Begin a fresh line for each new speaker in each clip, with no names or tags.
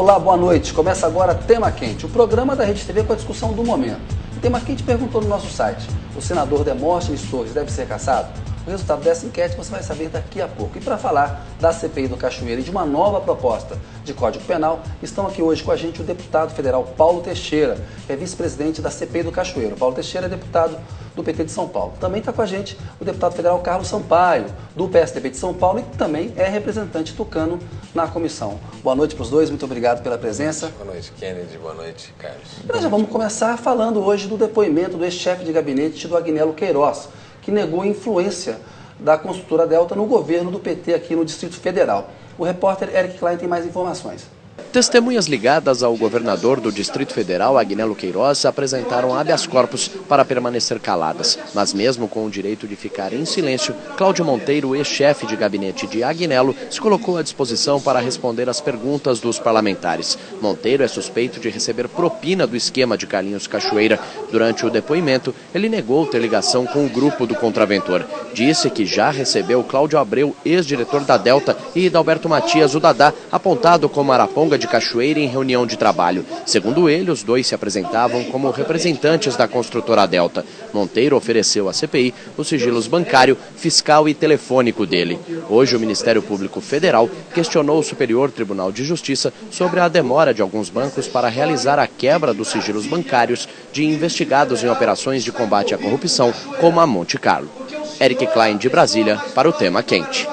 Olá, boa noite. Começa agora Tema Quente, o programa da Rede TV com a discussão do momento. O Tema Quente perguntou no nosso site: o senador Demóstenes Torres deve ser cassado? O resultado dessa enquete você vai saber daqui a pouco. E para falar da CPI do Cachoeira e de uma nova proposta de Código Penal, estão aqui hoje com a gente o deputado federal Paulo Teixeira, que é vice-presidente da CPI do Cachoeira. O Paulo Teixeira é deputado do PT de São Paulo. Também está com a gente o deputado federal Carlos Sampaio, do PSDB de São Paulo, e que também é representante tucano na comissão. Boa noite para os dois, muito obrigado pela presença.
Boa noite, Kennedy. Boa noite, Carlos.
Nós já vamos começar falando hoje do depoimento do ex-chefe de gabinete do Agnello Queiroz, que negou influência da construtora Delta no governo do PT aqui no Distrito Federal. O repórter Eric Klein tem mais informações.
Testemunhas ligadas ao governador do Distrito Federal, Agnello Queiroz, apresentaram habeas corpus para permanecer caladas. Mas mesmo com o direito de ficar em silêncio, Cláudio Monteiro, ex-chefe de gabinete de Agnello, se colocou à disposição para responder às perguntas dos parlamentares. Monteiro é suspeito de receber propina do esquema de Carlinhos Cachoeira. Durante o depoimento, ele negou ter ligação com o grupo do contraventor. Disse que já recebeu Cláudio Abreu, ex-diretor da Delta, e Dalberto Matias, o Dadá, apontado como araponga de Cachoeira em reunião de trabalho. Segundo ele, os dois se apresentavam como representantes da construtora Delta. Monteiro ofereceu à CPI os sigilos bancário, fiscal e telefônico dele. Hoje, o Ministério Público Federal questionou o Superior Tribunal de Justiça sobre a demora de alguns bancos para realizar a quebra dos sigilos bancários de investigados em operações de combate à corrupção, como a Monte Carlo. Eric Klein, de Brasília, para o Tema Quente.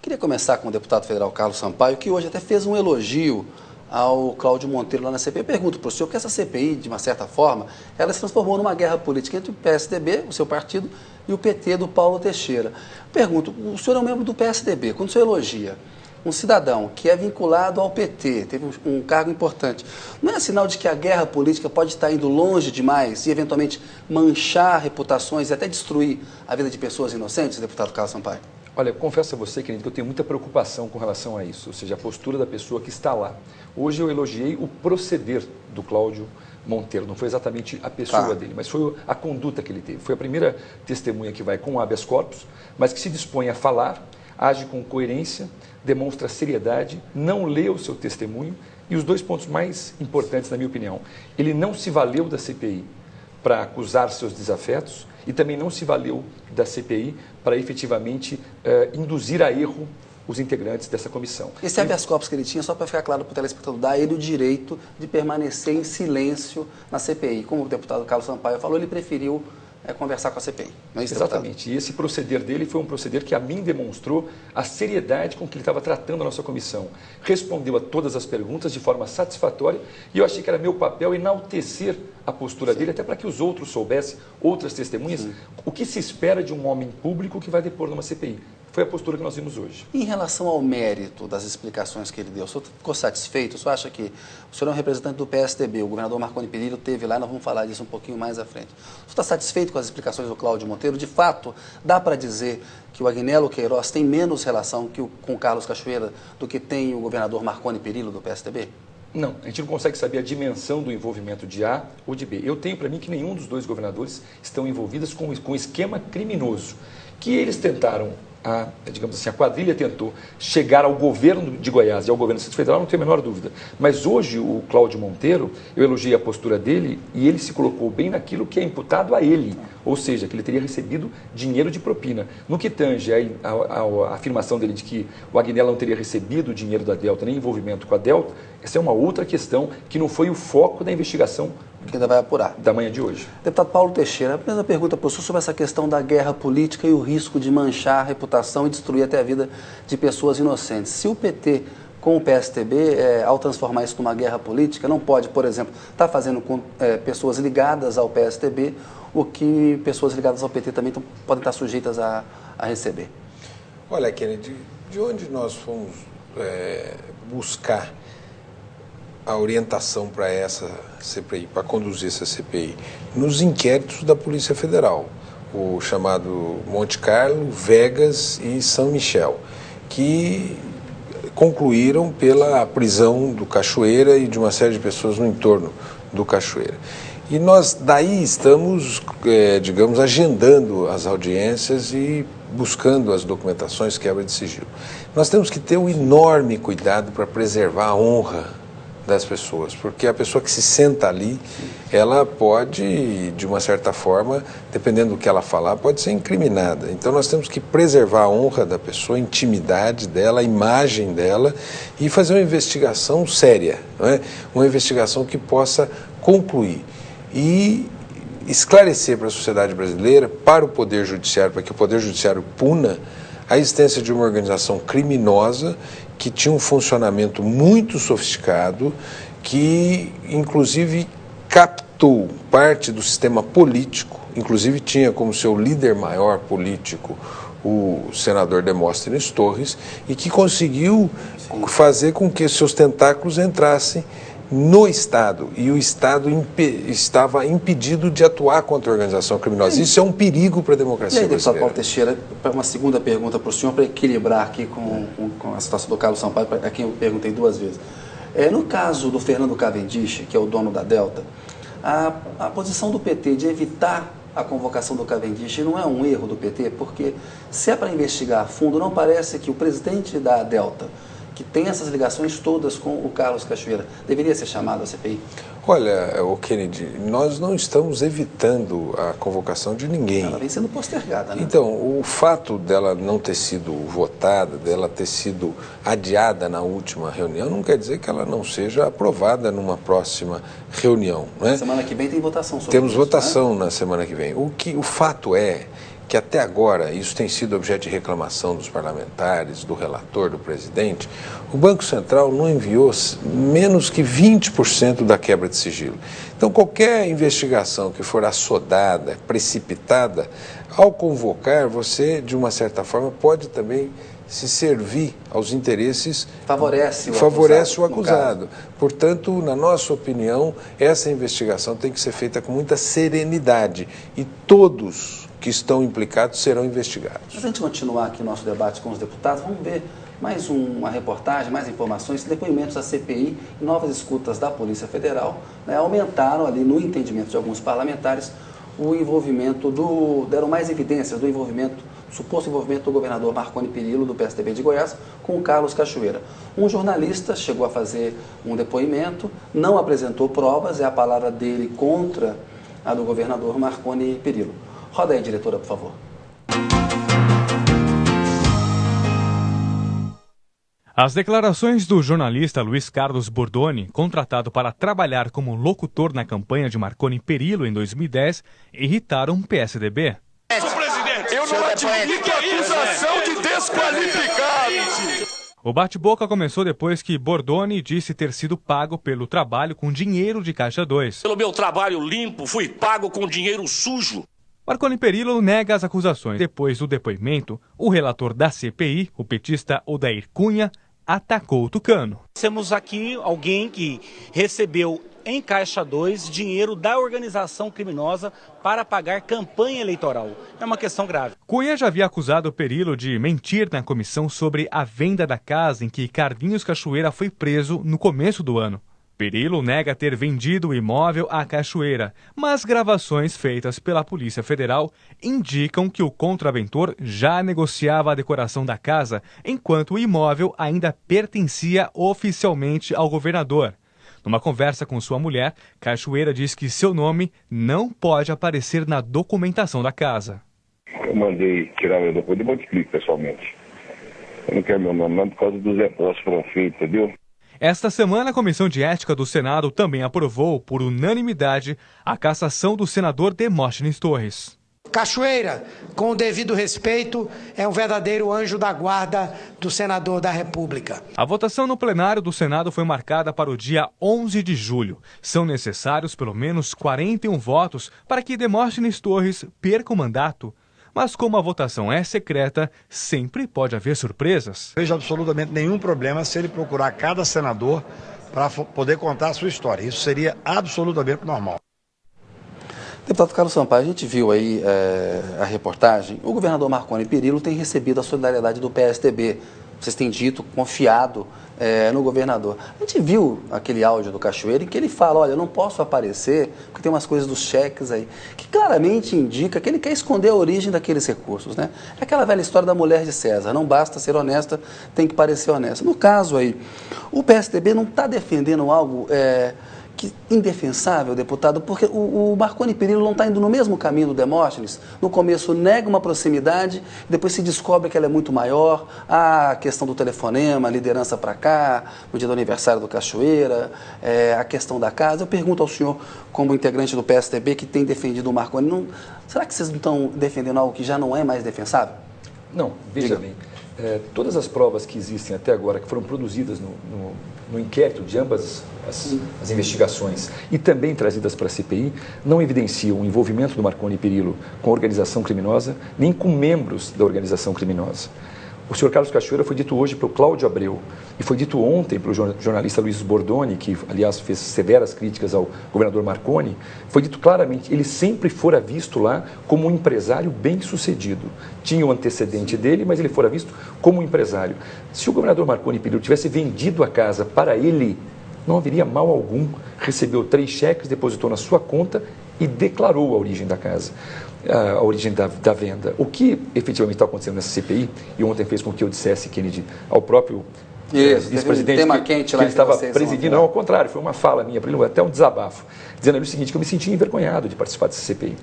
Queria começar com o deputado federal Carlos Sampaio, que hoje até fez um elogio ao Cláudio Monteiro lá na CPI. Eu pergunto para o senhor que essa CPI, de uma certa forma, ela se transformou numa guerra política entre o PSDB, o seu partido, e o PT do Paulo Teixeira. Pergunto, o senhor é um membro do PSDB, quando o senhor elogia um cidadão que é vinculado ao PT, teve um cargo importante, não é sinal de que a guerra política pode estar indo longe demais e, eventualmente, manchar reputações e até destruir a vida de pessoas inocentes, deputado Carlos Sampaio?
Olha, eu confesso a você, querido, que eu tenho muita preocupação com relação a isso, ou seja, a postura da pessoa que está lá. Hoje eu elogiei o proceder do Cláudio Monteiro, não foi exatamente a pessoa dele, mas foi a conduta que ele teve. Foi a primeira testemunha que vai com habeas corpus, mas que se dispõe a falar, age com coerência, demonstra seriedade, não lê o seu testemunho e os dois pontos mais importantes, na minha opinião, ele não se valeu da CPI para acusar seus desafetos e também não se valeu da CPI para efetivamente induzir a erro os integrantes dessa comissão.
Esse habeas corpus que ele tinha, só para ficar claro para o telespectador, dá a ele o direito de permanecer em silêncio na CPI. Como o deputado Carlos Sampaio falou, ele preferiu conversar com a CPI. Não é isso,
exatamente. E esse proceder dele foi um proceder que a mim demonstrou a seriedade com que ele estava tratando a nossa comissão. Respondeu a todas as perguntas de forma satisfatória e eu achei que era meu papel enaltecer a postura dele, até para que os outros soubessem, outras testemunhas, o que se espera de um homem público que vai depor numa CPI. Foi a postura que nós vimos hoje.
Em relação ao mérito das explicações que ele deu, o senhor ficou satisfeito? O senhor acha que o senhor é um representante do PSDB, o governador Marconi Perillo teve lá, nós vamos falar disso um pouquinho mais à frente. O senhor está satisfeito com as explicações do Cláudio Monteiro? De fato, dá para dizer que o Agnello Queiroz tem menos relação com o Carlos Cachoeira do que tem o governador Marconi Perillo do PSDB?
Não, a gente não consegue saber a dimensão do envolvimento de A ou de B. Eu tenho para mim que nenhum dos dois governadores estão envolvidos com um esquema criminoso, que eles tentaram, digamos assim, a quadrilha tentou chegar ao governo de Goiás e ao governo do Distrito Federal, não tenho a menor dúvida. Mas hoje o Cláudio Monteiro, eu elogiei a postura dele e ele se colocou bem naquilo que é imputado a ele, ou seja, que ele teria recebido dinheiro de propina. No que tange a afirmação dele de que o Agnello não teria recebido dinheiro da Delta, nem envolvimento com a Delta, essa é uma outra questão que não foi o foco da investigação
que ainda vai apurar
da manhã de hoje.
Deputado Paulo Teixeira, a primeira pergunta para o senhor sobre essa questão da guerra política e o risco de manchar a reputação e destruir até a vida de pessoas inocentes. Se o PT, com o PSDB, ao transformar isso numa guerra política, não pode, por exemplo, estar fazendo com pessoas ligadas ao PSDB o que pessoas ligadas ao PT também podem estar sujeitas a receber.
Olha, Kennedy, de onde nós fomos buscar a orientação para essa CPI, para conduzir essa CPI? Nos inquéritos da Polícia Federal, o chamado Monte Carlo, Vegas e São Michel, que concluíram pela prisão do Cachoeira e de uma série de pessoas no entorno do Cachoeira. E nós daí estamos, digamos, agendando as audiências e buscando as documentações, quebra de sigilo. Nós temos que ter um enorme cuidado para preservar a honra das pessoas, porque a pessoa que se senta ali, ela pode, de uma certa forma, dependendo do que ela falar, pode ser incriminada. Então nós temos que preservar a honra da pessoa, a intimidade dela, a imagem dela e fazer uma investigação séria, não é? Uma investigação que possa concluir e esclarecer para a sociedade brasileira, para o Poder Judiciário, para que o Poder Judiciário puna a existência de uma organização criminosa que tinha um funcionamento muito sofisticado, que inclusive captou parte do sistema político, inclusive tinha como seu líder maior político o senador Demóstenes Torres, e que conseguiu fazer com que seus tentáculos entrassem no Estado, e o Estado estava impedido de atuar contra a organização criminosa. Isso é um perigo para a democracia brasileira.
Deputado Paulo Teixeira, uma segunda pergunta para o senhor, para equilibrar aqui com a situação do Carlos Sampaio, a quem eu perguntei 2 vezes. No caso do Fernando Cavendish, que é o dono da Delta, a posição do PT de evitar a convocação do Cavendish não é um erro do PT, porque se é para investigar a fundo, não parece que o presidente da Delta, que tem essas ligações todas com o Carlos Cachoeira, deveria ser chamado à CPI?
Olha, Kennedy, nós não estamos evitando a convocação de ninguém.
Ela vem sendo postergada, né?
Então, o fato dela não ter sido votada, dela ter sido adiada na última reunião, não quer dizer que ela não seja aprovada numa próxima reunião, né?
Semana que vem tem votação sobre
Temos
isso,
votação,
né?
Na semana que vem. O fato é que até agora, isso tem sido objeto de reclamação dos parlamentares, do relator, do presidente, o Banco Central não enviou menos que 20% da quebra de sigilo. Então, qualquer investigação que for assodada, precipitada, ao convocar, você, de uma certa forma, pode também se servir aos interesses...
Favorece o
acusado. Portanto, na nossa opinião, essa investigação tem que ser feita com muita serenidade e todos que estão implicados serão investigados.
Antes de a gente continuar aqui o nosso debate com os deputados, vamos ver mais uma reportagem, mais informações, depoimentos da CPI e novas escutas da Polícia Federal, né, aumentaram ali no entendimento de alguns parlamentares o envolvimento deram mais evidências do suposto envolvimento do governador Marconi Perillo, do PSDB de Goiás, com o Carlos Cachoeira. Um jornalista chegou a fazer um depoimento, não apresentou provas, é a palavra dele contra a do governador Marconi Perillo. Roda aí, diretora, por favor.
As declarações do jornalista Luiz Carlos Bordoni, contratado para trabalhar como locutor na campanha de Marconi Perillo em 2010, irritaram o PSDB.
Presidente, eu não admito acusação de desqualificado.
O bate-boca começou depois que Bordoni disse ter sido pago pelo trabalho com dinheiro de Caixa 2.
Pelo meu trabalho limpo, fui pago com dinheiro sujo.
Marconi Perillo nega as acusações. Depois do depoimento, o relator da CPI, o petista Odair Cunha, atacou o tucano.
Temos aqui alguém que recebeu em Caixa 2 dinheiro da organização criminosa para pagar campanha eleitoral. É uma questão grave.
Cunha já havia acusado Perillo de mentir na comissão sobre a venda da casa em que Carlinhos Cachoeira foi preso no começo do ano. Perillo nega ter vendido o imóvel à Cachoeira, mas gravações feitas pela Polícia Federal indicam que o contraventor já negociava a decoração da casa, enquanto o imóvel ainda pertencia oficialmente ao governador. Numa conversa com sua mulher, Cachoeira diz que seu nome não pode aparecer na documentação da casa.
Eu mandei tirar meu documento, eu explico pessoalmente. Eu não quero meu nome não por causa dos depósitos que foram feitos, entendeu?
Esta semana, a Comissão de Ética do Senado também aprovou, por unanimidade, a cassação do senador Demóstenes Torres.
Cachoeira, com o devido respeito, é um verdadeiro anjo da guarda do senador da República.
A votação no plenário do Senado foi marcada para o dia 11 de julho. São necessários pelo menos 41 votos para que Demóstenes Torres perca o mandato. Mas como a votação é secreta, sempre pode haver surpresas.
Não vejo absolutamente nenhum problema se ele procurar cada senador para poder contar a sua história. Isso seria absolutamente normal.
Deputado Carlos Sampaio, a gente viu aí a reportagem. O governador Marconi Perillo tem recebido a solidariedade do PSDB. Vocês têm dito, confiado no governador. A gente viu aquele áudio do Cachoeira em que ele fala, olha, eu não posso aparecer porque tem umas coisas dos cheques aí, que claramente indica que ele quer esconder a origem daqueles recursos, né? É aquela velha história da mulher de César, não basta ser honesta, tem que parecer honesta. No caso aí, o PSDB não está defendendo algo indefensável, deputado, porque o Marconi Perillo não está indo no mesmo caminho do Demóstenes. No começo nega uma proximidade, depois se descobre que ela é muito maior. A questão do telefonema, a liderança para cá, no dia do aniversário do Cachoeira, a questão da casa. Eu pergunto ao senhor, como integrante do PSDB, que tem defendido o Marconi, será que vocês não estão defendendo algo que já não é mais defensável?
Não, veja bem. Todas as provas que existem até agora, que foram produzidas no inquérito de ambas as investigações e também trazidas para a CPI, não evidenciam o envolvimento do Marconi Perillo com a organização criminosa, nem com membros da organização criminosa. O senhor Carlos Cachoeira foi dito hoje para o Cláudio Abreu e foi dito ontem para o jornalista Luiz Bordoni, que, aliás, fez severas críticas ao governador Marconi, foi dito claramente, ele sempre fora visto lá como um empresário bem-sucedido. Tinha o antecedente dele, mas ele fora visto como um empresário. Se o governador Marconi Perillo tivesse vendido a casa para ele, não haveria mal algum. Recebeu 3 cheques, depositou na sua conta e declarou a origem da casa. A origem da venda. O que efetivamente está acontecendo nessa CPI, e ontem fez com que eu dissesse, Kennedy, ao próprio vice-presidente que ele estava presidindo, não, ao contrário, foi uma fala minha para ele, até um desabafo, dizendo ali o seguinte, que eu me senti envergonhado de participar dessa CPI.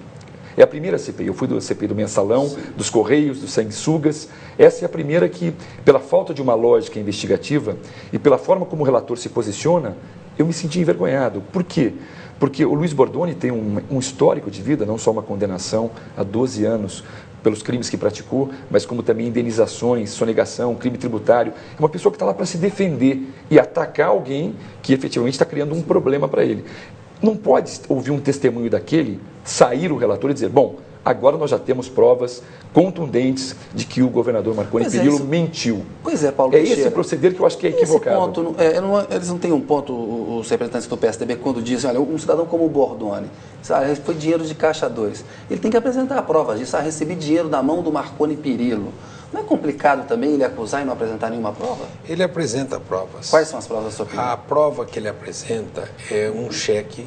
É a primeira CPI, eu fui da CPI do Mensalão, dos Correios, dos Sanguessugas. Essa é a primeira que, pela falta de uma lógica investigativa e pela forma como o relator se posiciona, eu me senti envergonhado. Por quê? Porque o Luiz Bordoni tem um histórico de vida, não só uma condenação a 12 anos pelos crimes que praticou, mas como também indenizações, sonegação, crime tributário. É uma pessoa que está lá para se defender e atacar alguém que efetivamente está criando um problema para ele. Não pode ouvir um testemunho daquele, sair o relator e dizer, bom, agora nós já temos provas contundentes de que o governador Marconi Perillo mentiu.
Pois é, Paulo
Teixeira. Esse proceder que eu acho que é equivocado.
Eles não têm um ponto, os representantes do PSDB, quando dizem, olha, um cidadão como o Bordoni, foi dinheiro de Caixa 2, ele tem que apresentar provas disso, recebi dinheiro da mão do Marconi Perillo. Não é complicado também ele acusar e não apresentar nenhuma prova?
Ele apresenta provas.
Quais são as provas da sua opinião?
A prova que ele apresenta é um cheque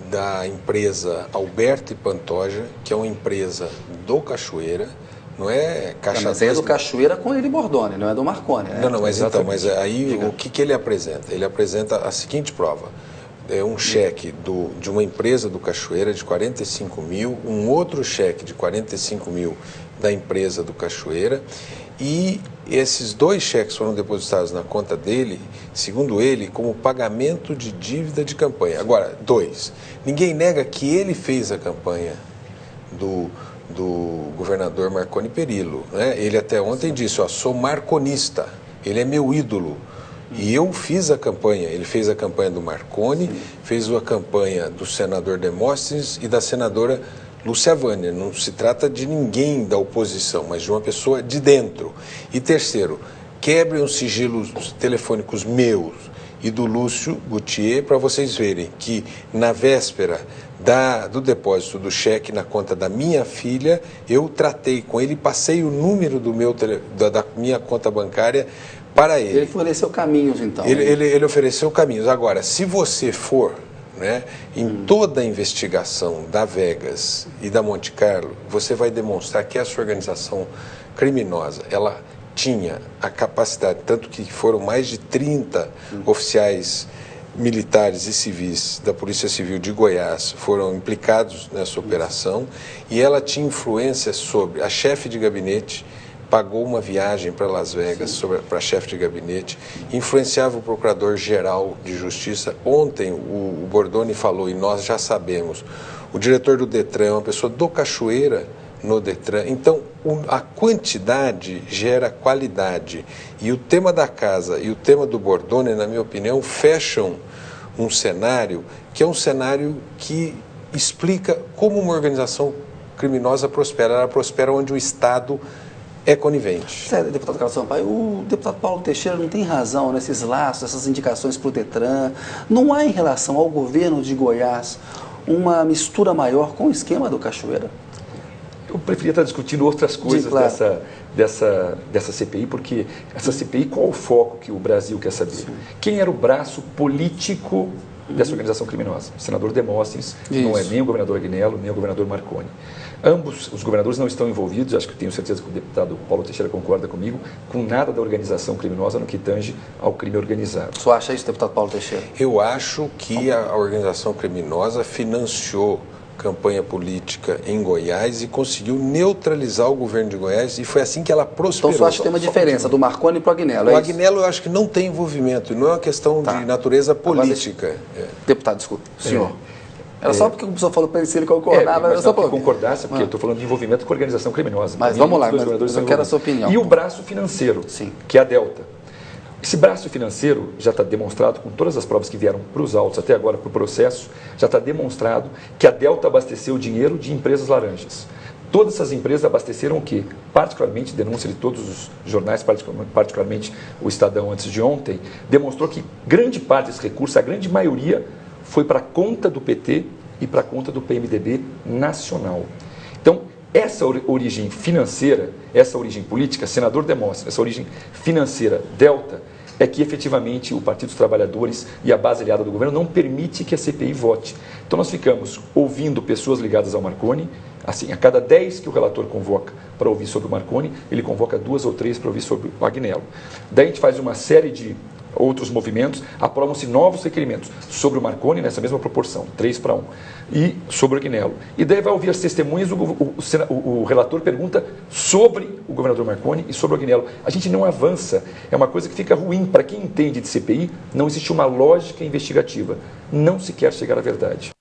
da empresa Alberto e Pantoja, que é uma empresa do Cachoeira, não é Caixa 2.
Mas é do Cachoeira com ele Bordoni, não é do Marconi, né?
Não, mas então, mas aí o que ele apresenta? Ele apresenta a seguinte prova. É um cheque de uma empresa do Cachoeira de 45 mil, um outro cheque de 45 mil da empresa do Cachoeira, e esses 2 cheques foram depositados na conta dele, segundo ele, como pagamento de dívida de campanha. Agora, 2, ninguém nega que ele fez a campanha do governador Marconi Perillo, né? Ele até ontem disse, sou marconista, ele é meu ídolo. E eu fiz a campanha, ele fez a campanha do Marconi, fez a campanha do senador Demóstenes e da senadora Lúcia Vânia. Não se trata de ninguém da oposição, mas de uma pessoa de dentro. E terceiro, quebrem os sigilos telefônicos meus e do Lúcio Gutier para vocês verem que na véspera do depósito do cheque na conta da minha filha, eu tratei com ele, passei o número da minha conta bancária para ele.
Ele ofereceu caminhos, então.
Ele ofereceu caminhos. Agora, se você for, né, em toda a investigação da Vegas e da Monte Carlo, você vai demonstrar que essa organização criminosa, ela tinha a capacidade, tanto que foram mais de 30 oficiais militares e civis da Polícia Civil de Goiás foram implicados nessa operação, e ela tinha influência sobre a chefe de gabinete, pagou uma viagem para Las Vegas para a chefe de gabinete, influenciava o Procurador-Geral de Justiça. Ontem o Bordoni falou, e nós já sabemos, o diretor do Detran é uma pessoa do Cachoeira no Detran. Então, a quantidade gera qualidade. E o tema da casa e o tema do Bordoni, na minha opinião, fecham um cenário que é um cenário que explica como uma organização criminosa prospera. Ela prospera onde o Estado é conivente.
Sério, deputado Carlos Sampaio, o deputado Paulo Teixeira não tem razão nesses laços, essas indicações para o Detran. Não há em relação ao governo de Goiás uma mistura maior com o esquema do Cachoeira?
Eu preferia estar discutindo outras coisas. Sim, claro. dessa CPI, porque essa CPI, qual o foco que o Brasil quer saber? Sim. Quem era o braço político dessa organização criminosa? O senador Demóstenes, não é nem o governador Agnello, nem o governador Marconi. Ambos os governadores não estão envolvidos, acho que tenho certeza que o deputado Paulo Teixeira concorda comigo, com nada da organização criminosa no que tange ao crime organizado.
O senhor acha isso, deputado Paulo Teixeira?
Eu acho que a organização criminosa financiou campanha política em Goiás e conseguiu neutralizar o governo de Goiás, e foi assim que ela prosperou.
Então, você acha que tem uma diferença do Marconi para o Agnello?
O Agnello eu acho que não tem envolvimento, não é uma questão de natureza política.
Deputado, desculpe, senhor. Era só porque o professor falou para ele se ele concordava.
Mas não que concordasse, porque eu estou falando de envolvimento com a organização criminosa.
Mas vamos lá, mas eu quero a sua opinião.
E o braço financeiro, que é a Delta. Esse braço financeiro já está demonstrado com todas as provas que vieram para os autos até agora, para o processo, já está demonstrado que a Delta abasteceu dinheiro de empresas laranjas. Todas essas empresas abasteceram o quê? Particularmente, denúncia de todos os jornais, particularmente o Estadão antes de ontem, demonstrou que grande parte desse recurso, a grande maioria, foi para a conta do PT e para a conta do PMDB nacional. Então, essa origem financeira, essa origem política, senador Demóstenes, essa origem financeira, Delta, é que efetivamente o Partido dos Trabalhadores e a base aliada do governo não permite que a CPI vote. Então nós ficamos ouvindo pessoas ligadas ao Marconi, assim, a cada 10 que o relator convoca para ouvir sobre o Marconi, ele convoca 2 ou 3 para ouvir sobre o Agnello. Daí a gente faz uma série de outros movimentos, aprovam-se novos requerimentos sobre o Marconi, nessa mesma proporção, 3-1, e sobre o Agnello. E daí vai ouvir as testemunhas, o relator pergunta sobre o governador Marconi e sobre o Agnello. A gente não avança, é uma coisa que fica ruim. Para quem entende de CPI, não existe uma lógica investigativa, não se quer chegar à verdade.